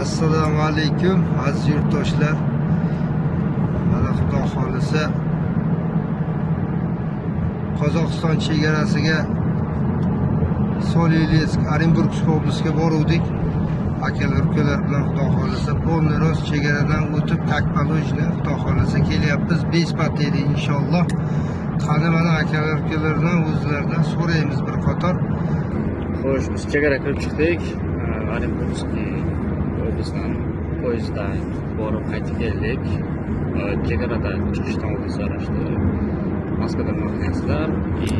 Assalomu alaykum aziz yurtdoshlar. Mana Xudo xolisa Qozog'iston chegarasiga Soleilsk, Orenburgsk oblasiga boruvdik. Akalar ukalar bilan Xudo xolisa polni rost chegaradan o'tib takpalojni Xudo xolisa kelyapmiz. Bespateli inshaalloh. Qani mana akalar ukalardan o'zlaridan so'raymiz bir qator. Xo'sh, biz chegara kirib chiqdik. Orenburgsk oblasdan poyezddan borib qaytib keldik. Chegarada chiqishdan oldin so'rashdi. Moskvadan o'tgansizlar и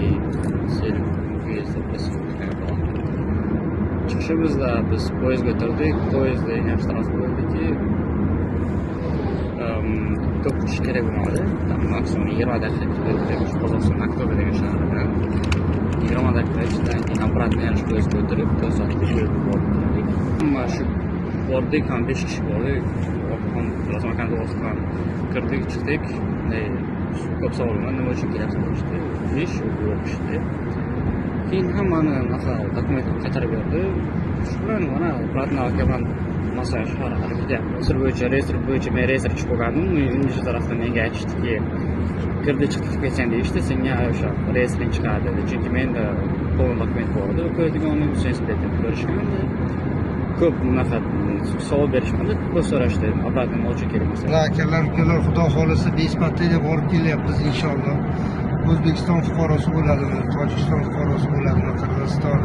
sel poyezdda chiqishimizda biz poyezdga o'tirdik. Poyezdda eng yaxshi transport bo'ldiki, ko'p kutish kerak bo'lmadi. Maksimum 20 daqiqa kutdik. Qozog'iston Aktober degan shahardan 20 daqiqa ichida apparatni yaxshi poyezdga o'tirib, to'satdan yo'lga bordik. Mana shu bordik, ham 5 kishi bordik. Yozmakan to'g'risidan kirdik, chiqdik. Ko'p savollar nima uchun kelyapsiz deyishdi. Ish o'qishdi. Keyin hammani dokumentni qaytarib berdi. Shu bilan mana apparatni olgan masalan shahar reyestr bo'yicha men reyestr chiqib bo'lgandim. Ingliz tarafdan menga aytishdiki, kirdi chiqib ketsan deyishdi, senga o'sha reyestring chiqadi dedi. Chunki menda to'liq dokument bor edi. Qo'yadiganim sensitiv ko'rishgandi. Ko'p bunaqa savol berishmadi, ko'p so'rashdi. Apparatni nima uchun kerak bo'lsa. Akalar ukalar Xudo xolisa bespateli borib kelyapmiz inshaalloh. O'zbekiston fuqarosi bo'ladimi, Tojikiston fuqarosi bo'ladimi, Qirg'iziston,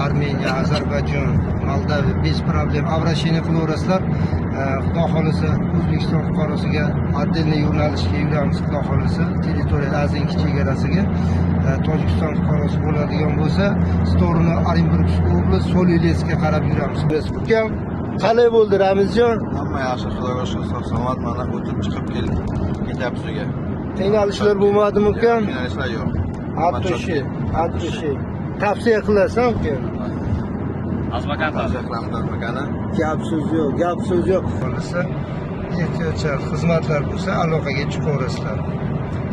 Armeniya, Ozarbayjon, Moldaviya bez problem обращение qilaverasizlar. Xudo xolisa O'zbekiston fuqarosiga отдельный yo'nalishga yuramiz. Xudo xolisa territoriya Azinki chegarasiga Tojikiston fuqarosi bo'ladigan bo'lsa, storono Orenburgsk oblast Soleilskga qarab yuramiz. Ukam, qalay bo'ldi Ramizjon? Hamma yaxshi, Xudoga shukr, sog'-salomat. Mana o'tib chiqib keldik. Ketyapmiz uyga. Qiynalishlar bo'lmadimi ukam? Qiynalishlar yo'q. Attishi. Tavsiya qilasan ukam? Azmakan Tavsiya qilamiz azmakani. Gap so'z yo'q. Bo'lsa, ehtiyojlar, xizmatlar bo'lsa aloqaga chiqaverasizlar.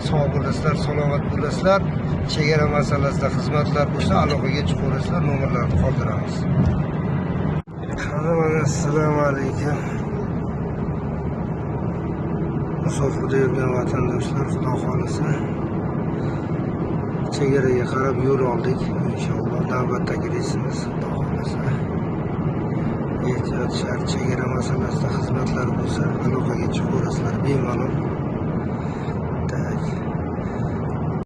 Sog' bo'lasizlar, salomat bo'lasizlar. Chegara masalasida xizmatlar bo'lsa aloqaga chiqaverasizlar, nomerlarni qoldiramiz. Assalomu alaykum. Musofirda yurgan vatandoshlar, Xudo xolisa chegaraga qarab yo'l oldik. Inshaalloh navbatdagi reysimiz Xudo xolisa. Ehtiyot shart chegara masalasida xizmatlar bo'lsa aloqaga chiqaverasizlar bemalol.